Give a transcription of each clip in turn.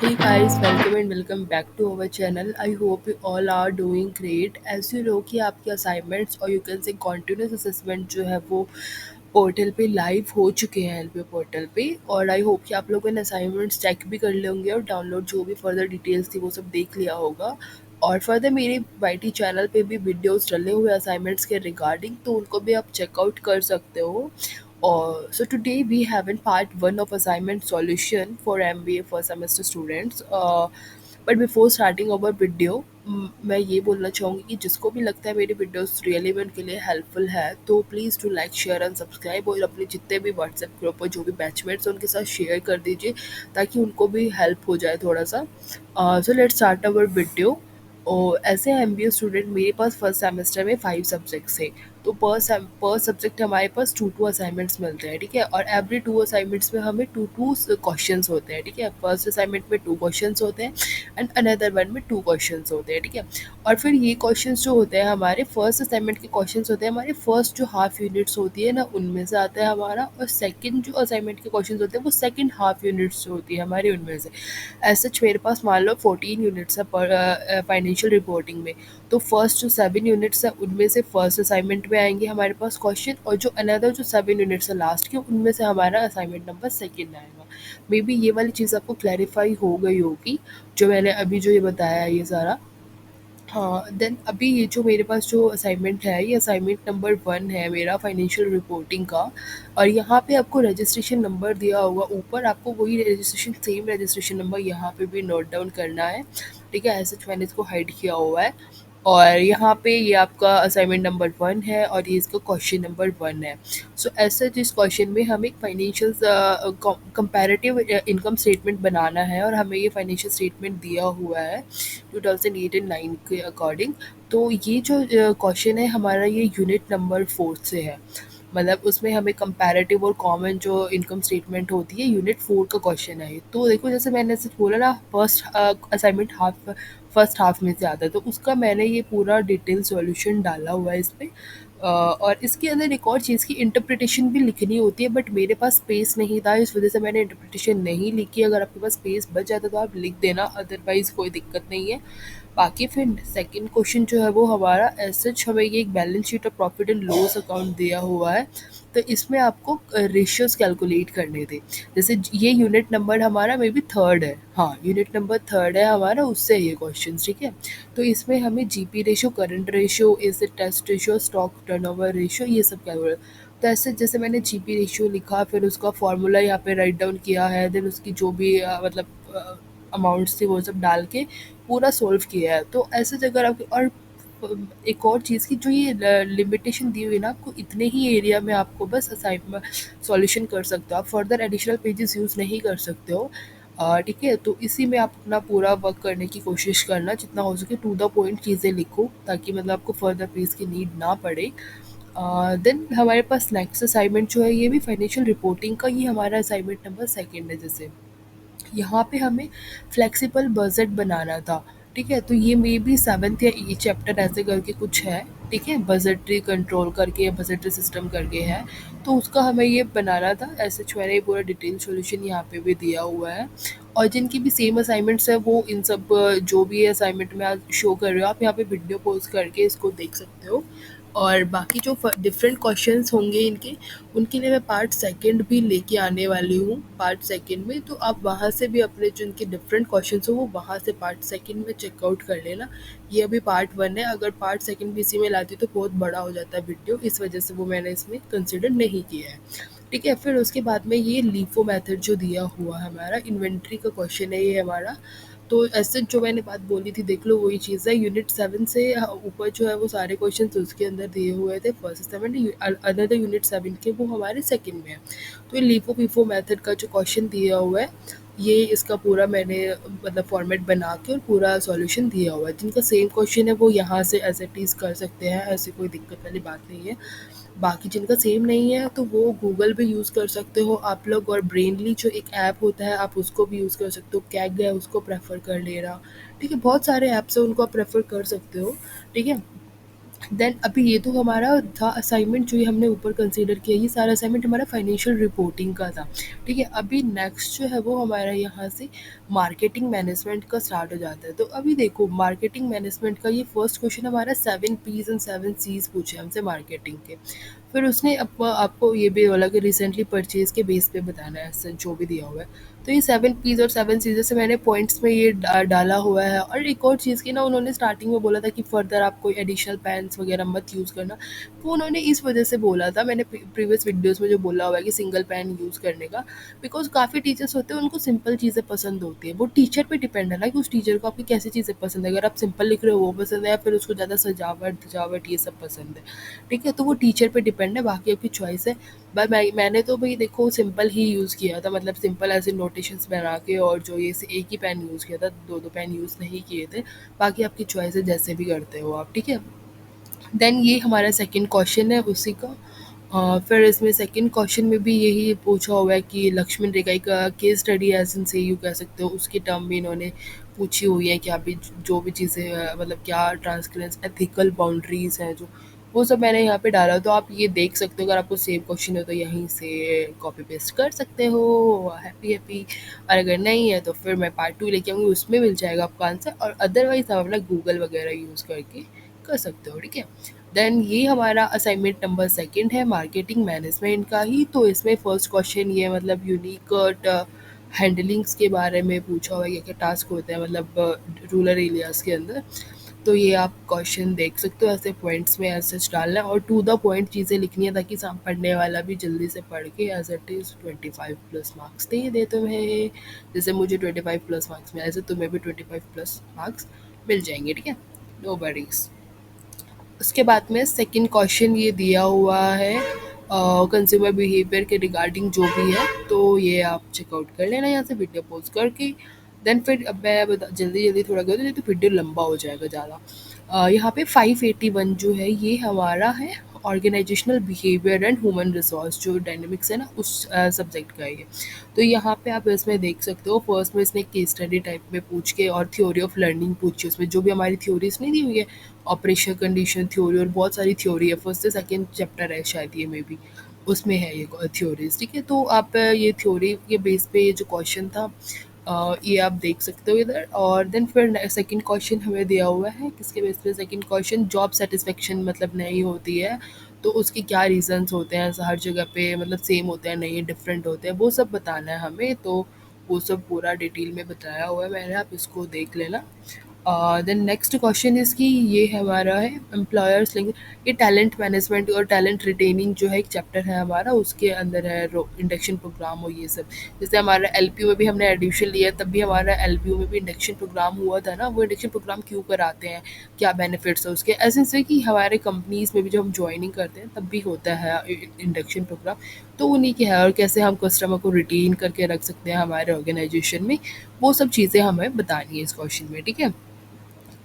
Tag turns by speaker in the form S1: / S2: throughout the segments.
S1: Hey guys, welcome and welcome back to our channel. I hope you all are doing great. As you know कि आपके assignments और you can say continuous assessment जो है वो portal पे live हो चुके हैं एलपी पोर्टल पे। और आई होप कि आप लोगों ने असाइनमेंट्स चेक भी कर लिए होंगे और डाउनलोड जो भी फर्दर डिटेल्स थी वो सब देख लिया होगा। और फर्दर मेरे वाईटी चैनल पे भी वीडियोस डले हुए असाइनमेंट्स के रिगार्डिंग, तो उनको भी आप चेकआउट कर सकते हो। So today we have in part one of assignment solution for MBA first semester students. But before starting our video, मैं ये बोलना चाहूँगी कि जिसको भी लगता है मेरी वीडियोस रियली में उनके लिए हेल्पफुल है तो please to like share and subscribe, और अपने जितने भी व्हाट्सएप ग्रुप और जो भी बैचमेट्स हैं उनके साथ शेयर कर दीजिए ताकि उनको भी हेल्प हो जाए थोड़ा सा। So let's start our video. और ऐसे एमबीए स्टूडेंट मेरे पास फर्स्ट सेमेस्टर में 5 सब्जेक्ट्स थे। तो पर सब्जेक्ट हमारे पास 2 असाइनमेंट्स मिलते हैं, ठीक है। और एवरी 2 असाइनमेंट्स में हमें 2 क्वेश्चंस होते हैं, ठीक है। फर्स्ट असाइनमेंट में 2 क्वेश्चंस होते हैं एंड अनदर वन में 2 क्वेश्चंस होते हैं, ठीक है। और फिर ये क्वेश्चंस जो होते हैं हमारे फर्स्ट असाइनमेंट के क्वेश्चंस होते हैं हमारे फर्स्ट जो हाफ यूनिट्स होती है ना उनमें से आता है हमारा, और सेकंड जो असाइनमेंट के क्वेश्चंस होते हैं वो सेकंड हाफ यूनिट्स जो होती है हमारी उनमें से। एज सच मेरे पास मान लो 14 यूनिट्स है पर फाइनेंशियल रिपोर्टिंग में। तो फर्स्ट जो 7 यूनिट्स है उनमें से फर्स्ट असाइनमेंट में आएंगे हमारे पास क्वेश्चन, और जो अनदर जो 7 यूनिट्स है लास्ट के उनमें से हमारा असाइनमेंट नंबर सेकंड आएगा। मे बी ये वाली चीज़ आपको क्लैरिफाई हो गई होगी जो मैंने अभी जो ये बताया है ये सारा। हाँ, देन अभी ये जो मेरे पास जो असाइनमेंट है ये असाइनमेंट नंबर 1 है मेरा फाइनेंशियल रिपोर्टिंग का। और यहाँ पे आपको रजिस्ट्रेशन नंबर दिया होगा ऊपर, आपको वही रजिस्ट्रेशन सेम रजिस्ट्रेशन नंबर यहाँ पे भी नोट डाउन करना है, ठीक है। ऐसे मैंने इसको हाइड किया हुआ है। और यहाँ पे ये आपका असाइनमेंट नंबर 1 है और ये इसका क्वेश्चन नंबर 1 है। सो ऐसे जिस क्वेश्चन में हमें एक फाइनेंशियल कंपैरेटिव इनकम स्टेटमेंट बनाना है और हमें ये फाइनेंशियल स्टेटमेंट दिया हुआ है 2008 एंड 9 के अकॉर्डिंग। तो ये जो क्वेश्चन है हमारा ये यूनिट नंबर 4 से है। मतलब उसमें हमें कंपैरेटिव और कॉमन जो इनकम स्टेटमेंट होती है यूनिट 4 का क्वेश्चन है ये। तो देखो जैसे मैंने ऐसे बोला ना फर्स्ट असाइनमेंट फर्स्ट हाफ में से आता है, तो उसका मैंने ये पूरा डिटेल सॉल्यूशन डाला हुआ है इस पे। और इसके अंदर एक और चीज़ की इंटरप्रिटेशन भी लिखनी होती है, बट मेरे पास स्पेस नहीं था इस वजह से मैंने इंटरप्रिटेशन नहीं लिखी। अगर आपके पास स्पेस बच जाता तो आप लिख देना, अदरवाइज़ कोई दिक्कत नहीं है। बाकी फिर सेकंड क्वेश्चन जो है वो हमारा एज सच हमें ये एक बैलेंस शीट और प्रॉफिट एंड लॉस अकाउंट दिया हुआ है। तो इसमें आपको रेशियोज कैलकुलेट करने थे। जैसे ये यूनिट नंबर हमारा मे बी थर्ड है, हाँ यूनिट नंबर थर्ड है हमारा, उससे ये क्वेश्चन, ठीक है। तो इसमें हमें GP ratio, current ratio, asset test ratio, stock turnover ratio, ये सब कैलकुलेट। तो ऐसे जैसे मैंने जीपी रेशियो लिखा फिर उसका फॉर्मूला यहाँ पे राइट डाउन किया है, देन उसकी जो भी मतलब अमाउंट्स थी वो सब डाल के पूरा सॉल्व किया है। तो ऐसे अगर आप और एक और चीज़ की जो ये लिमिटेशन दी हुई है ना आपको, इतने ही एरिया में आपको बस असाइनमेंट सॉल्यूशन कर सकते हो, आप फर्दर एडिशनल पेजेस यूज़ नहीं कर सकते हो, ठीक है। तो इसी में आप अपना पूरा वर्क करने की कोशिश करना, जितना हो सके टू द पॉइंट चीज़ें लिखो ताकि मतलब आपको फर्दर पेज की नीड ना पड़े। देन हमारे पास नेक्स्ट असाइनमेंट जो है ये भी फाइनेंशियल रिपोर्टिंग का, ये हमारा असाइनमेंट नंबर सेकंड है। जैसे यहाँ पे हमें फ्लेक्सिबल बजट बनाना था, ठीक है। तो ये मे बी 7th या 8th चैप्टर ऐसे करके कुछ है, ठीक है। बजटरी कंट्रोल करके या बजटरी सिस्टम करके है, तो उसका हमें ये बनाना था। ऐसे मैंने ये पूरा डिटेल सॉल्यूशन यहाँ पे भी दिया हुआ है। और जिनकी भी सेम असाइनमेंट्स है वो इन सब जो भी असाइनमेंट में आज शो कर रहे हो आप यहाँ पे वीडियो पोस्ट करके इसको देख सकते हो। और बाकी जो डिफरेंट क्वेश्चंस होंगे इनके, उनके लिए मैं पार्ट सेकंड भी लेके आने वाली हूँ पार्ट सेकंड में, तो आप वहाँ से भी अपने जो इनके डिफरेंट क्वेश्चंस हो वो वहाँ से पार्ट सेकंड में चेकआउट कर लेना। ये अभी पार्ट 1 है, अगर पार्ट सेकंड भी इसी में लाती तो बहुत बड़ा हो जाता है वीडियो, इस वजह से वो मैंने इसमें कंसिडर नहीं किया है, ठीक है। फिर उसके बाद में ये लीफो मेथड जो दिया हुआ है हमारा इन्वेंट्री का क्वेश्चन है ये हमारा। तो ऐसे जो मैंने बात बोली थी देख लो वही चीज़ है, यूनिट 7 से ऊपर जो है वो सारे क्वेश्चन उसके अंदर दिए हुए थे फर्स्ट 7, अनदर यूनिट 7 के वो हमारे सेकंड में है। तो ये लीफो पीफो मेथड का जो क्वेश्चन दिया हुआ है ये इसका पूरा मैंने मतलब फॉर्मेट बना के और पूरा सॉल्यूशन दिया हुआ है। जिनका सेम क्वेश्चन है वो यहाँ से एज इट इज़ कर सकते हैं, ऐसी कोई दिक्कत वाली बात नहीं है। बाकी जिनका सेम नहीं है तो वो गूगल भी यूज़ कर सकते हो आप लोग, और ब्रेनली जो एक ऐप होता है आप उसको भी यूज़ कर सकते हो, कैग है उसको प्रेफर कर लेना, ठीक है। बहुत सारे ऐप्स हैं उनको आप प्रेफर कर सकते हो, ठीक है। देन अभी ये तो हमारा था असाइनमेंट जो ये हमने ऊपर कंसीडर किया, ये सारा असाइनमेंट हमारा फाइनेंशियल रिपोर्टिंग का था। ठीक है, अभी नेक्स्ट जो है वो हमारा यहाँ से मार्केटिंग मैनेजमेंट का स्टार्ट हो जाता है। तो अभी देखो मार्केटिंग मैनेजमेंट का ये फर्स्ट क्वेश्चन हमारा 7 P's एंड 7 C's पूछे हमसे मार्केटिंग के। फिर उसने आपको ये भी बोला कि रिसेंटली परचेज के बेस पे बताना है, ऐसा जो भी दिया हुआ है। तो ये 7 P's और 7 C's जैसे मैंने पॉइंट्स में ये डाला हुआ है। और एक और चीज़ की ना, उन्होंने स्टार्टिंग में बोला था कि फर्दर आप कोई एडिशनल पेन्स वगैरह मत यूज़ करना। वो उन्होंने इस वजह से बोला था, मैंने प्रीवियस वीडियोस में जो बोला हुआ है कि सिंगल पेन यूज़ करने का। बिकॉज काफ़ी टीचर्स होते हैं उनको सिंपल चीज़ें पसंद होती है, वो टीचर पे डिपेंड है ना कि उस टीचर को आपकी कैसी चीज़ें पसंद है। अगर आप सिंपल लिख रहे हो वो पसंद है, या फिर उसको ज़्यादा सजावट धजावट ये सब पसंद है। ठीक है, तो वो टीचर पे डिपेंड है, बाकी आपकी चॉइस है। बट मैंने तो भाई देखो सिंपल ही यूज़ किया था, मतलब सिंपल ऐसे नोटेशंस बना के, और जो ये से एक ही पेन यूज़ किया था, दो दो पेन यूज़ नहीं किए थे। बाकी आपकी चॉइस है, जैसे भी करते हो आप। ठीक है, देन ये हमारा सेकंड क्वेश्चन है उसी का। फिर इसमें सेकंड क्वेश्चन में भी यही पूछा हुआ है कि लक्ष्मण रेखाई का केस स्टडी एज इन से यू कह सकते हो, उसकी टर्म भी इन्होंने पूछी हुई है कि अभी जो भी चीज़ें मतलब क्या ट्रांसपेरेंस एथिकल बाउंड्रीज हैं जो, वो सब मैंने यहाँ पे डाला। तो आप ये देख सकते हो, अगर आपको सेम क्वेश्चन है तो यहीं से कॉपी पेस्ट कर सकते हो, हैप्पी हैप्पी। और अगर नहीं है तो फिर मैं पार्ट 2 लेके आऊँगी, उसमें मिल जाएगा आपका आंसर। और अदरवाइज़ आप अपना गूगल वगैरह यूज़ करके कर सकते हो। ठीक है, देन ये हमारा असाइनमेंट नंबर सेकंड है मार्केटिंग मैनेजमेंट का ही। तो इसमें फर्स्ट क्वेश्चन ये मतलब यूनिक हैंडलिंग्स के बारे में पूछा हुआ है, क्या क्या टास्क होते हैं मतलब रूरल एरियाज़ के अंदर। तो ये आप क्वेश्चन देख सकते हो, ऐसे पॉइंट्स में ऐसे डालना है और टू द पॉइंट चीज़ें लिखनी है, ताकि पढ़ने वाला भी जल्दी से पढ़ के एज इट इज़ 25+ मार्क्स दे तुम्हें। जैसे मुझे 25+ मार्क्स मिले, ऐसे तुम्हें भी 25+ मार्क्स मिल जाएंगे। ठीक है, नो वरीज। उसके बाद में सेकंड क्वेश्चन ये दिया हुआ है कंज्यूमर बिहेवियर के रिगार्डिंग जो भी है, तो ये आप चेकआउट कर लेना यहाँ से वीडियो पॉज करके। देन फिर अब मैं जल्दी जल्दी थोड़ा कर दूँ, नहीं तो वीडियो लंबा हो जाएगा ज़्यादा। यहाँ पे 581 जो है ये हमारा है organisational behaviour and human resource, जो डायनेमिक्स है ना उस सब्जेक्ट का है ये। तो यहाँ पे आप इसमें देख सकते हो, फर्स्ट में इसने केस स्टडी टाइप में पूछ के और थ्योरी ऑफ लर्निंग पूछी, उसमें जो भी हमारी थ्योरीज नहीं दी हुई है, ऑपरेशन कंडीशन थ्योरी और बहुत सारी थ्योरी है, फर्स्ट से सेकंड चैप्टर है शायद ये में भी, उसमें है ये थ्योरीज। ठीक है, तो आप ये थ्योरी के बेस पे ये जो क्वेश्चन था ये आप देख सकते हो इधर। और देन फिर सेकंड क्वेश्चन हमें दिया हुआ है किसके बेस पे, सेकंड क्वेश्चन जॉब सेटिस्फेक्शन मतलब नहीं होती है तो उसके क्या रीजंस होते हैं, हर जगह पे मतलब सेम होते हैं नहीं डिफरेंट होते हैं, वो सब बताना है हमें। तो वो सब पूरा डिटेल में बताया हुआ है मैंने, आप इसको देख लेना। देन नेक्स्ट क्वेश्चन इसकी ये हमारा है एम्प्लॉयर्स लिंक, ये टैलेंट मैनेजमेंट और टैलेंट रिटेनिंग जो है एक चैप्टर है हमारा, उसके अंदर है इंडक्शन प्रोग्राम और ये सब। जैसे हमारा एलपीयू में भी हमने एडमिशन लिया, तब भी हमारा एलपीयू में भी इंडक्शन प्रोग्राम हुआ था ना। वो इंडक्शन प्रोग्राम क्यों कराते हैं, क्या बेनिफिट्स है उसके, ऐसे ऐसे कि हमारे कंपनीज में भी जब हम ज्वाइनिंग करते हैं तब भी होता है इंडक्शन प्रोग्राम। तो उन्हीं के है, और कैसे हम कस्टमर को रिटेन करके रख सकते हैं हमारे ऑर्गेनाइजेशन में, वो सब चीज़ें हमें बतानी है इस क्वेश्चन में। ठीक है,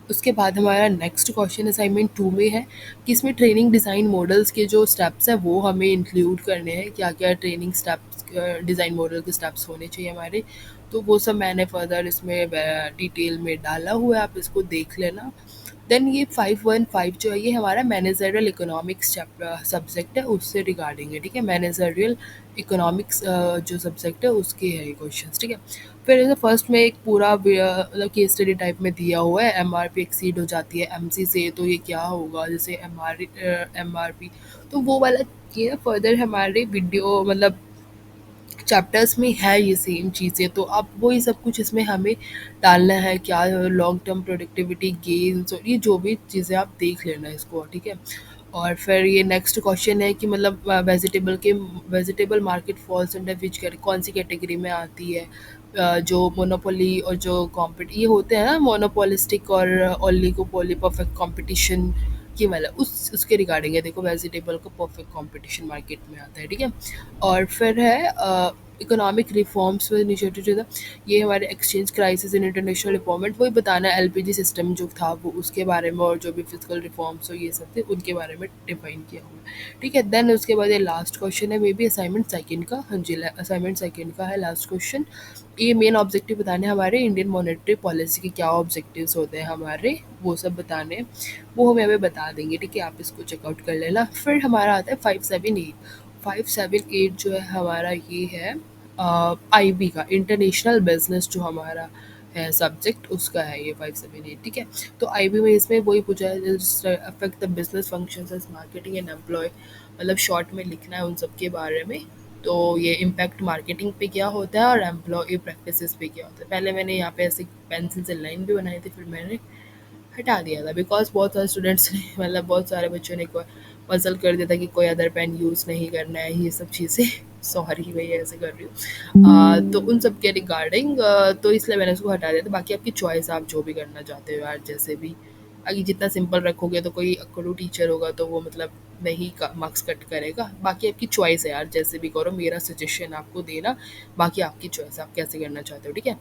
S1: उसके बाद हमारा नेक्स्ट क्वेश्चन असाइनमेंट 2 में है कि इसमें ट्रेनिंग डिज़ाइन मॉडल्स के जो स्टेप्स हैं वो हमें इंक्लूड करने हैं, क्या क्या ट्रेनिंग स्टेप्स डिज़ाइन मॉडल के स्टेप्स होने चाहिए हमारे। तो वो सब मैंने फर्दर इसमें डिटेल में डाला हुआ है, आप इसको देख लेना। देन ये 515 जो है ये हमारा मैनेजरियल इकोनॉमिक्स चैप्टर सब्जेक्ट है, उससे रिगार्डिंग है। ठीक है, मैनेजरियल इकोनॉमिक्स जो सब्जेक्ट है उसके है ये क्वेश्चन। ठीक है, फिर जैसे फर्स्ट में एक पूरा मतलब केस स्टडी टाइप में दिया हुआ है, एमआरपी एक्सीड हो जाती है एमसी से तो ये क्या होगा, जैसे एमआरपी। तो वो वाला ये ना फर्दर हमारे वीडियो मतलब चैप्टर्स में है ये सेम चीज़ें, तो अब वही सब कुछ इसमें हमें डालना है, क्या लॉन्ग टर्म प्रोडक्टिविटी गेन्स और ये जो भी चीज़ें आप देख लेना इसको। ठीक है, और फिर ये नेक्स्ट क्वेश्चन है कि मतलब vegetable market falls under which कौन सी कैटेगरी में आती है। जो मोनोपोली और जो कॉम्पिट ये होते हैं ना, मोनोपोलिस्टिक और ओलिगोपोली परफेक्ट कंपटीशन की मतलब उसके रिगार्डिंग है। देखो वेजिटेबल का परफेक्ट कंपटीशन मार्केट में आता है। ठीक है, और फिर है इकोनॉमिक रिफॉर्म्स व इनिशिएटिव जो था, ये हमारे exchange crisis in international diplomat, वही बताना है एलपीजी सिस्टम जो था वो उसके बारे में, और जो भी फिजिकल रिफॉर्म्स हो ये सब थे उनके बारे में डिफाइन किया हुआ है। ठीक है, देन उसके बाद ये लास्ट क्वेश्चन है, मे बी असाइनमेंट सेकंड का, हाँ जी असाइनमेंट सेकंड का है लास्ट क्वेश्चन। ये मेन ऑब्जेक्टिव बताने हैं हमारे इंडियन मॉनेटरी पॉलिसी के क्या ऑब्जेक्टिव्स होते हैं हमारे, वो सब बताने हैं, वो हमें हमें बता देंगे। ठीक है, आप इसको चेकआउट कर लेना। फिर हमारा आता है 578। 578 जो है हमारा ये है आईबी का, इंटरनेशनल बिजनेस जो हमारा है सब्जेक्ट, उसका है ये 578। ठीक है, तो आईबी में इसमें वही पूछा है, affect the business functions as marketing and employ, मतलब शॉर्ट में लिखना है उन सब के बारे में। तो ये इम्पैक्ट मार्केटिंग पे क्या होता है और एम्प्लॉय प्रैक्टिसेस पे क्या होता है। पहले मैंने यहाँ पे ऐसे पेंसिल से लाइन भी बनाई थी, फिर मैंने हटा दिया था बिकॉज़ बहुत सारे स्टूडेंट्स ने मतलब बहुत सारे बच्चों ने पज़ल कर दिया था कि कोई अदर पेन यूज़ नहीं करना है, ये सब चीज़ें सॉरी भैया ऐसे कर रही हूँ। तो उन सब के रिगार्डिंग तो इसलिए मैंने उसको हटा दिया था। बाकी आपकी चॉइस, आप जो भी करना चाहते हो यार, जैसे भी आगे जितना सिंपल रखोगे तो कोई अकड़ू टीचर होगा तो वो मतलब नहीं मार्क्स कट करेगा। बाकी आपकी चॉइस है यार, जैसे भी करो, मेरा सजेशन आपको देना, बाकी आपकी चॉइस, आप कैसे करना चाहते हो। ठीक है,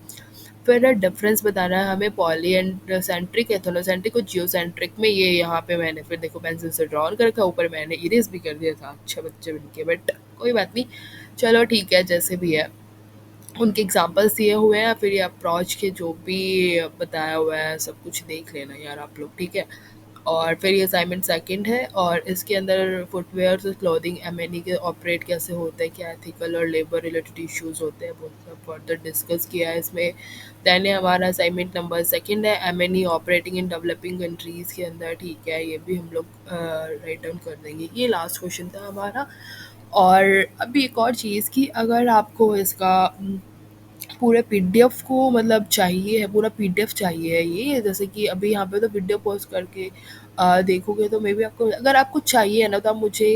S1: फिर डिफरेंस बताना है हमें पॉली एंड एथोनोसेंट्रिक और जियोसेंट्रिक में। ये यहाँ पे मैंने फिर देखो पेंसिल से ड्रॉ कर रखा, ऊपर मैंने इरेज भी कर दिया था, अच्छे बच्चे बन के, बट कोई बात नहीं, चलो ठीक है जैसे भी है। उनके एग्जाम्पल्स दिए हुए हैं, फिर ये अप्रोच के जो भी बताया हुआ है सब कुछ देख लेना यार आप लोग। ठीक है, और फिर ये असाइनमेंट सेकंड है, और इसके अंदर फुटवेयर और क्लोथिंग एम के ऑपरेट कैसे होते हैं, क्या एथिकल और लेबर रिलेटेड इश्यूज होते हैं, वो सब फर्दर डिस्कस किया है इसमें। दैन हमारा असाइनमेंट नंबर सेकंड है M operating in developing countries के अंदर। ठीक है, ये भी हम लोग राइट डाउन कर देंगे। ये लास्ट क्वेश्चन था हमारा। और अभी एक और चीज़ कि अगर आपको इसका पूरे पीडीएफ को मतलब चाहिए है, पूरा पीडीएफ चाहिए है ये, जैसे कि अभी यहाँ पे तो वीडियो पॉज़ करके देखोगे तो मे बी आपको, अगर आपको चाहिए है ना तो आप मुझे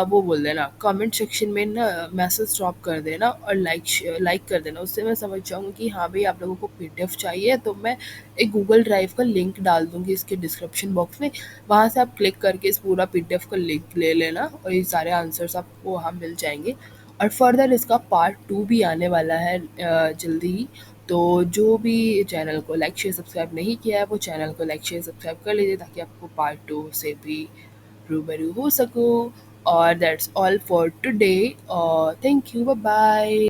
S1: वो बोल देना कमेंट सेक्शन में ना, मैसेज ड्रॉप कर देना और लाइक कर देना, उससे मैं समझ जाऊँगी कि हाँ भाई आप लोगों को पीडीएफ चाहिए। तो मैं एक गूगल ड्राइव का लिंक डाल दूँगी इसके डिस्क्रिप्शन बॉक्स में, वहाँ से आप क्लिक करके इस पूरा पीडीएफ का लिंक ले लेना और ये सारे आंसर्स आपको वहाँ मिल जाएँगे। और फर्दर इसका पार्ट 2 भी आने वाला है जल्दी ही। तो जो भी चैनल को लाइक शेयर सब्सक्राइब नहीं किया है वो चैनल को लाइक शेयर सब्सक्राइब कर लीजिए, ताकि आपको पार्ट 2 से भी रूबरू हो सकूँ। और that's all for today, thank you, bye bye.